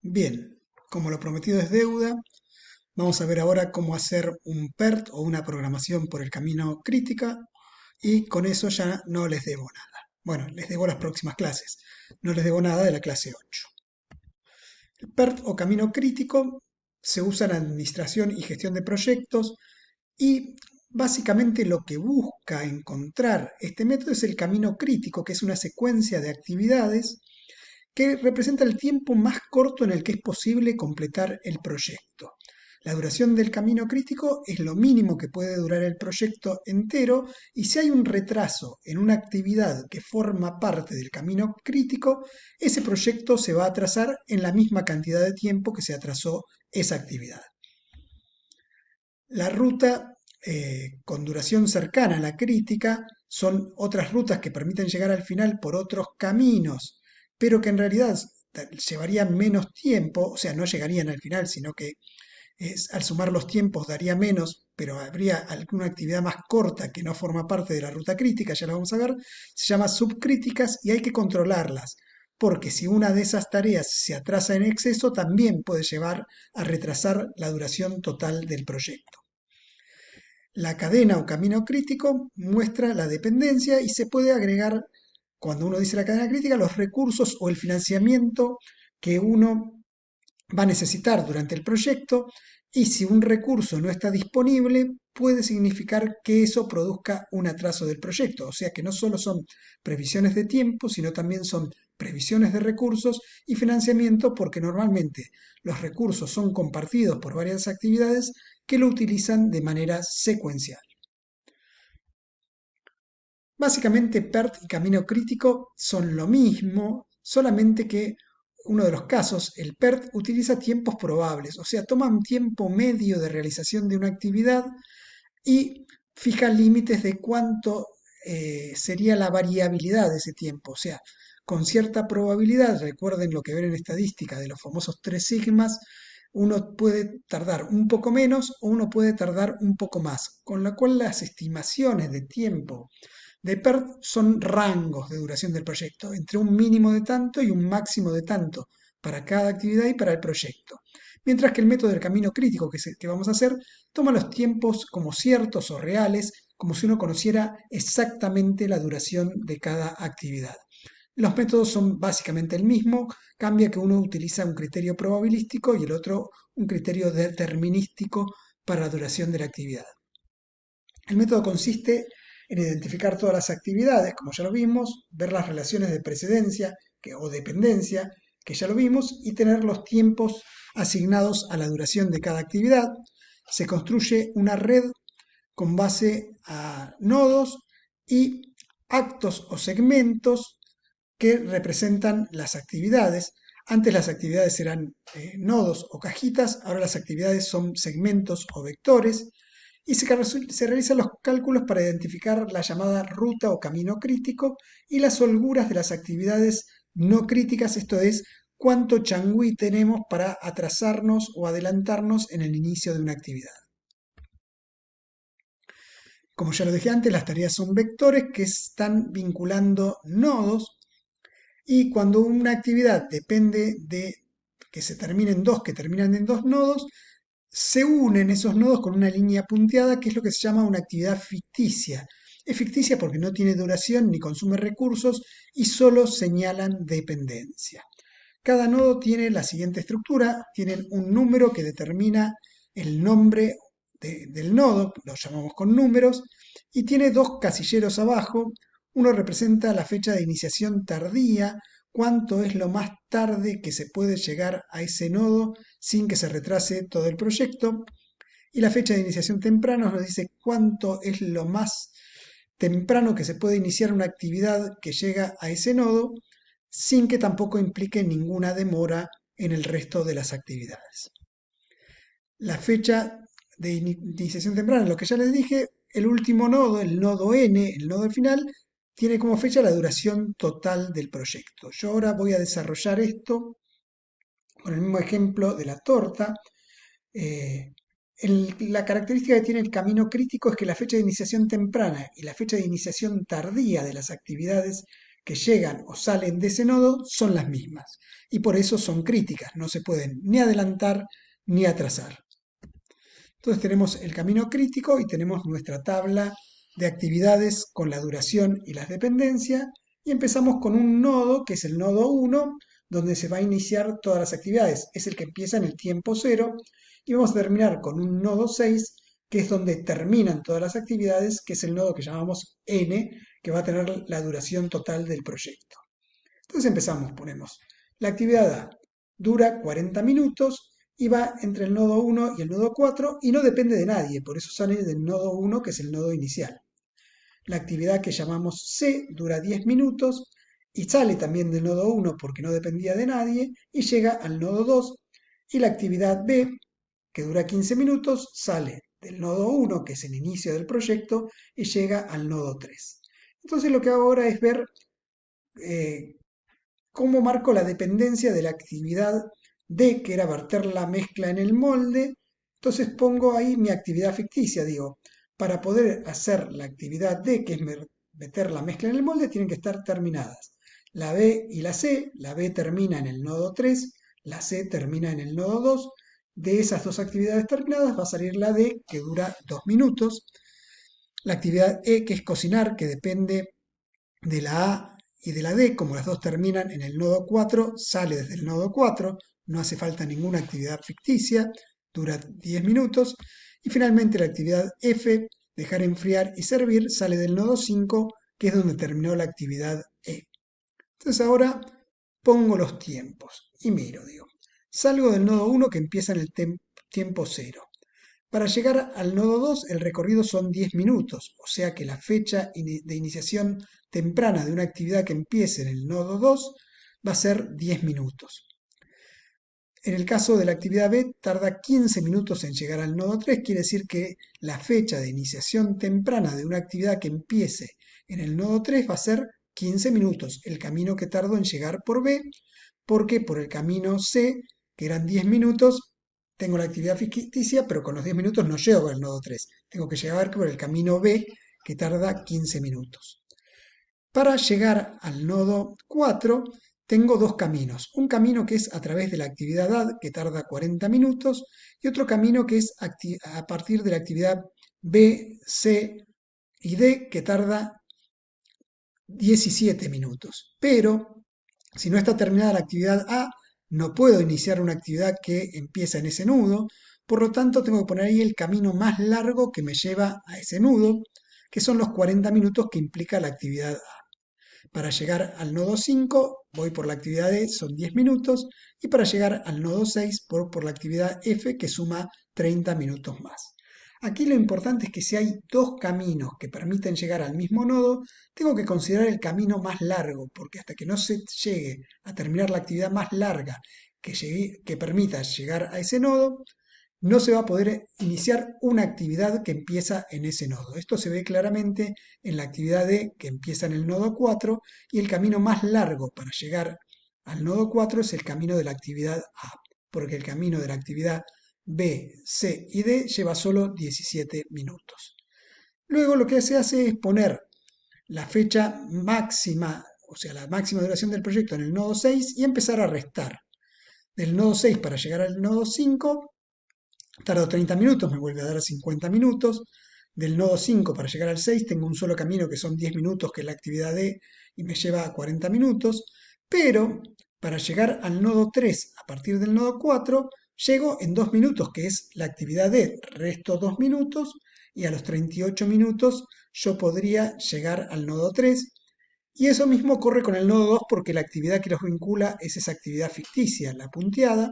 Bien, como lo prometido es deuda, vamos a ver ahora cómo hacer un PERT o una programación por el camino crítica y con eso ya no les debo nada. Bueno, les debo las próximas clases, no les debo nada de la clase 8. El PERT o camino crítico se usa en administración y gestión de proyectos y básicamente lo que busca encontrar este método es el camino crítico, que es una secuencia de actividades que representa el tiempo más corto en el que es posible completar el proyecto. La duración del camino crítico es lo mínimo que puede durar el proyecto entero y si hay un retraso en una actividad que forma parte del camino crítico, ese proyecto se va a atrasar en la misma cantidad de tiempo que se atrasó esa actividad. La ruta con duración cercana a la crítica son otras rutas que permiten llegar al final por otros caminos, pero que en realidad llevarían menos tiempo, o sea, no llegarían al final, sino que al sumar los tiempos daría menos, pero habría alguna actividad más corta que no forma parte de la ruta crítica, ya la vamos a ver, se llama subcríticas y hay que controlarlas, porque si una de esas tareas se atrasa en exceso, también puede llevar a retrasar la duración total del proyecto. La cadena o camino crítico muestra la dependencia y se puede agregar, cuando uno dice la cadena crítica, los recursos o el financiamiento que uno va a necesitar durante el proyecto y si un recurso no está disponible puede significar que eso produzca un atraso del proyecto. O sea que no solo son previsiones de tiempo, sino también son previsiones de recursos y financiamiento porque normalmente los recursos son compartidos por varias actividades que lo utilizan de manera secuencial. Básicamente PERT y camino crítico son lo mismo, solamente que uno de los casos, el PERT, utiliza tiempos probables, o sea, toma un tiempo medio de realización de una actividad y fija límites de cuánto sería la variabilidad de ese tiempo, o sea, con cierta probabilidad, recuerden lo que ven en estadística de los famosos tres sigmas, uno puede tardar un poco menos o uno puede tardar un poco más, con lo cual las estimaciones de tiempo de PERT son rangos de duración del proyecto, entre un mínimo de tanto y un máximo de tanto para cada actividad y para el proyecto. Mientras que el método del camino crítico que, que vamos a hacer toma los tiempos como ciertos o reales, como si uno conociera exactamente la duración de cada actividad. Los métodos son básicamente el mismo, cambia que uno utiliza un criterio probabilístico y el otro un criterio determinístico para la duración de la actividad. El método consiste en identificar todas las actividades, como ya lo vimos, ver las relaciones de precedencia o dependencia, que ya lo vimos, y tener los tiempos asignados a la duración de cada actividad. Se construye una red con base a nodos y actos o segmentos que representan las actividades. Antes las actividades eran nodos o cajitas, ahora las actividades son segmentos o vectores y se realizan los cálculos para identificar la llamada ruta o camino crítico y las holguras de las actividades no críticas, esto es, cuánto changüí tenemos para atrasarnos o adelantarnos en el inicio de una actividad. Como ya lo dije antes, las tareas son vectores que están vinculando nodos y cuando una actividad depende de que se terminen dos, que terminan en dos nodos, se unen esos nodos con una línea punteada, que es lo que se llama una actividad ficticia. Es ficticia porque no tiene duración ni consume recursos y solo señalan dependencia. Cada nodo tiene la siguiente estructura, tienen un número que determina el nombre del nodo, lo llamamos con números, y tiene dos casilleros abajo. Uno representa la fecha de iniciación tardía, cuánto es lo más tarde que se puede llegar a ese nodo sin que se retrase todo el proyecto. Y la fecha de iniciación temprana nos dice cuánto es lo más temprano que se puede iniciar una actividad que llega a ese nodo sin que tampoco implique ninguna demora en el resto de las actividades. La fecha de iniciación temprana, lo que ya les dije, el último nodo, el nodo n, el nodo final, tiene como fecha la duración total del proyecto. Yo ahora voy a desarrollar esto con el mismo ejemplo de la torta. Eh, la característica que tiene el camino crítico es que la fecha de iniciación temprana y la fecha de iniciación tardía de las actividades que llegan o salen de ese nodo son las mismas. Y por eso son críticas, no se pueden ni adelantar ni atrasar. Entonces tenemos el camino crítico y tenemos nuestra tabla de actividades con la duración y las dependencias. Y empezamos con un nodo, que es el nodo 1, donde se va a iniciar todas las actividades. Es el que empieza en el tiempo cero. Y vamos a terminar con un nodo 6, que es donde terminan todas las actividades, que es el nodo que llamamos n, que va a tener la duración total del proyecto. Entonces empezamos, ponemos, la actividad A dura 40 minutos y va entre el nodo 1 y el nodo 4 y no depende de nadie, por eso sale del nodo 1 que es el nodo inicial. La actividad que llamamos C dura 10 minutos y sale también del nodo 1 porque no dependía de nadie y llega al nodo 2. Y la actividad B, que dura 15 minutos, sale del nodo 1, que es el inicio del proyecto, y llega al nodo 3. Entonces lo que hago ahora es ver eh, cómo marco la dependencia de la actividad D, que era verter la mezcla en el molde. Entonces pongo ahí mi actividad ficticia, digo, para poder hacer la actividad D, que es meter la mezcla en el molde, tienen que estar terminadas. La B y la C, la B termina en el nodo 3, la C termina en el nodo 2. De esas dos actividades terminadas va a salir la D, que dura 2 minutos. La actividad E, que es cocinar, que depende de la A y de la D, como las dos terminan en el nodo 4, sale desde el nodo 4, no hace falta ninguna actividad ficticia, dura 10 minutos. Y finalmente la actividad F, dejar enfriar y servir, sale del nodo 5, que es donde terminó la actividad E. Entonces ahora pongo los tiempos y miro, digo, salgo del nodo 1 que empieza en el tiempo 0. Para llegar al nodo 2, el recorrido son 10 minutos, o sea que la fecha de iniciación temprana de una actividad que empiece en el nodo 2 va a ser 10 minutos. En el caso de la actividad B, tarda 15 minutos en llegar al nodo 3, quiere decir que la fecha de iniciación temprana de una actividad que empiece en el nodo 3 va a ser 15 minutos, el camino que tardo en llegar por B, porque por el camino C, que eran 10 minutos, tengo la actividad ficticia, pero con los 10 minutos no llego al nodo 3. Tengo que llegar por el camino B, que tarda 15 minutos. Para llegar al nodo 4, tengo dos caminos. Un camino que es a través de la actividad A, que tarda 40 minutos, y otro camino que es a partir de la actividad B, C y D, que tarda 17 minutos. Pero si no está terminada la actividad A, no puedo iniciar una actividad que empieza en ese nudo, por lo tanto tengo que poner ahí el camino más largo que me lleva a ese nudo, que son los 40 minutos que implica la actividad A. Para llegar al nodo 5 voy por la actividad D, son 10 minutos, y para llegar al nodo 6 voy por la actividad F, que suma 30 minutos más. Aquí lo importante es que si hay dos caminos que permiten llegar al mismo nodo, tengo que considerar el camino más largo, porque hasta que no se llegue a terminar la actividad más larga que permita llegar a ese nodo, no se va a poder iniciar una actividad que empieza en ese nodo. Esto se ve claramente en la actividad D, que empieza en el nodo 4, y el camino más largo para llegar al nodo 4 es el camino de la actividad A, porque el camino de la actividad B, C y D lleva solo 17 minutos. Luego lo que se hace es poner la fecha máxima, o sea, la máxima duración del proyecto en el nodo 6 y empezar a restar. Del nodo 6 para llegar al nodo 5 tardo 30 minutos, me vuelve a dar 50 minutos. Del nodo 5 para llegar al 6 tengo un solo camino que son 10 minutos, que es la actividad D, y me lleva a 40 minutos. Pero para llegar al nodo 3 a partir del nodo 4, llego en 2 minutos, que es la actividad D. Resto 2 minutos y a los 38 minutos yo podría llegar al nodo 3. Y eso mismo ocurre con el nodo 2 porque la actividad que los vincula es esa actividad ficticia, la punteada.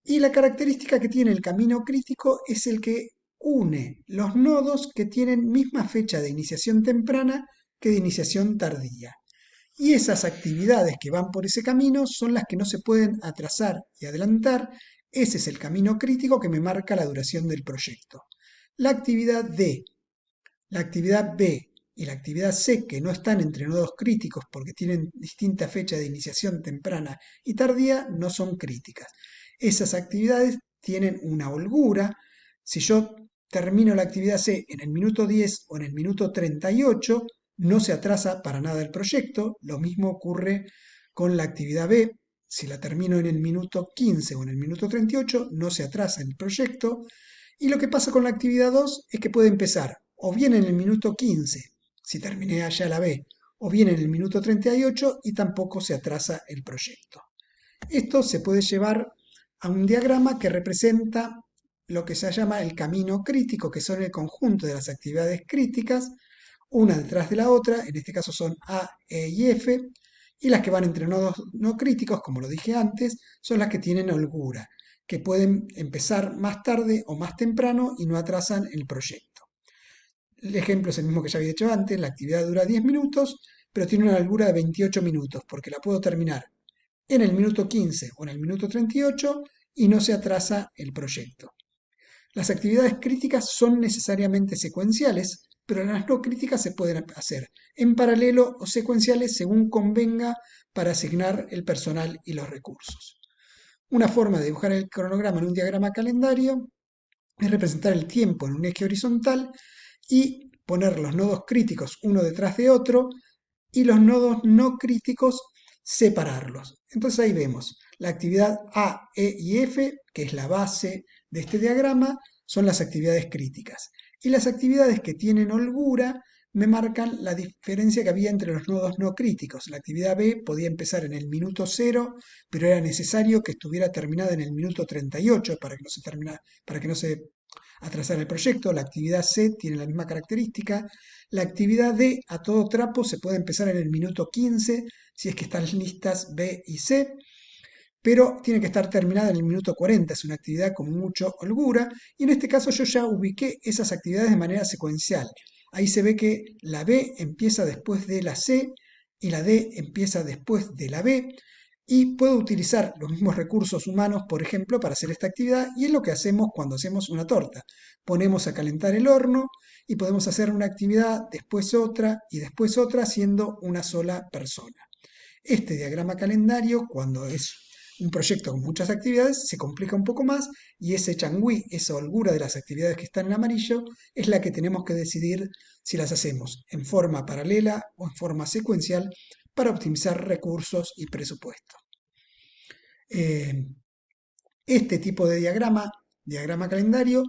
Y la característica que tiene el camino crítico es el que une los nodos que tienen misma fecha de iniciación temprana que de iniciación tardía. Y esas actividades que van por ese camino son las que no se pueden atrasar y adelantar. Ese es el camino crítico que me marca la duración del proyecto. La actividad D, la actividad B y la actividad C, que no están entre nodos críticos porque tienen distinta fecha de iniciación temprana y tardía, no son críticas. Esas actividades tienen una holgura. Si yo termino la actividad C en el minuto 10 o en el minuto 38, no se atrasa para nada el proyecto. Lo mismo ocurre con la actividad B. Si la termino en el minuto 15 o en el minuto 38, no se atrasa el proyecto. Y lo que pasa con la actividad 2 es que puede empezar o bien en el minuto 15, si terminé allá la B, o bien en el minuto 38 y tampoco se atrasa el proyecto. Esto se puede llevar a un diagrama que representa lo que se llama el camino crítico, que son el conjunto de las actividades críticas, una detrás de la otra, en este caso son A, E y F, y las que van entre nodos no críticos, como lo dije antes, son las que tienen holgura, que pueden empezar más tarde o más temprano y no atrasan el proyecto. El ejemplo es el mismo que ya había hecho antes, la actividad dura 10 minutos, pero tiene una holgura de 28 minutos, porque la puedo terminar en el minuto 15 o en el minuto 38 y no se atrasa el proyecto. Las actividades críticas son necesariamente secuenciales, pero las no críticas se pueden hacer en paralelo o secuenciales según convenga para asignar el personal y los recursos. Una forma de dibujar el cronograma en un diagrama calendario es representar el tiempo en un eje horizontal y poner los nodos críticos uno detrás de otro y los nodos no críticos separarlos. Entonces ahí vemos la actividad A, E y F, que es la base de este diagrama, son las actividades críticas. Y las actividades que tienen holgura me marcan la diferencia que había entre los nodos no críticos. La actividad B podía empezar en el minuto 0, pero era necesario que estuviera terminada en el minuto 38 para que no se atrasara el proyecto. La actividad C tiene la misma característica. La actividad D a todo trapo se puede empezar en el minuto 15 si es que están listas B y C, pero tiene que estar terminada en el minuto 40, es una actividad con mucho holgura, y en este caso yo ya ubiqué esas actividades de manera secuencial. Ahí se ve que la B empieza después de la C y la D empieza después de la B, y puedo utilizar los mismos recursos humanos, por ejemplo, para hacer esta actividad, y es lo que hacemos cuando hacemos una torta. Ponemos a calentar el horno y podemos hacer una actividad, después otra y después otra, siendo una sola persona. Este diagrama calendario, cuando es un proyecto con muchas actividades, se complica un poco más y ese changüí, esa holgura de las actividades que están en amarillo, es la que tenemos que decidir si las hacemos en forma paralela o en forma secuencial para optimizar recursos y presupuesto. Este tipo de diagrama calendario,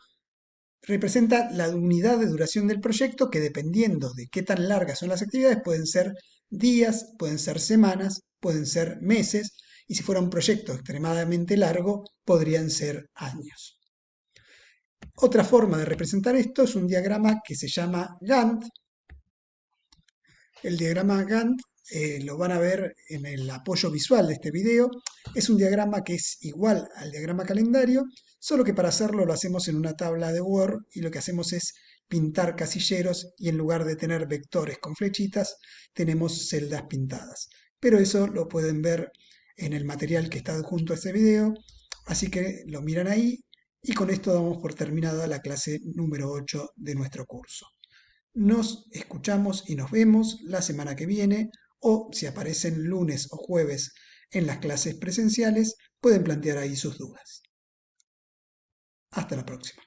representa la unidad de duración del proyecto que dependiendo de qué tan largas son las actividades pueden ser días, pueden ser semanas, pueden ser meses y si fuera un proyecto extremadamente largo podrían ser años. Otra forma de representar esto es un diagrama que se llama Gantt. El diagrama Gantt lo van a ver en el apoyo visual de este video. Es un diagrama que es igual al diagrama calendario, solo que para hacerlo lo hacemos en una tabla de Word y lo que hacemos es pintar casilleros y en lugar de tener vectores con flechitas, tenemos celdas pintadas. Pero eso lo pueden ver en el material que está adjunto a este video, así que lo miran ahí y con esto damos por terminada la clase número 8 de nuestro curso. Nos escuchamos y nos vemos la semana que viene o si aparecen lunes o jueves en las clases presenciales, pueden plantear ahí sus dudas. Hasta la próxima.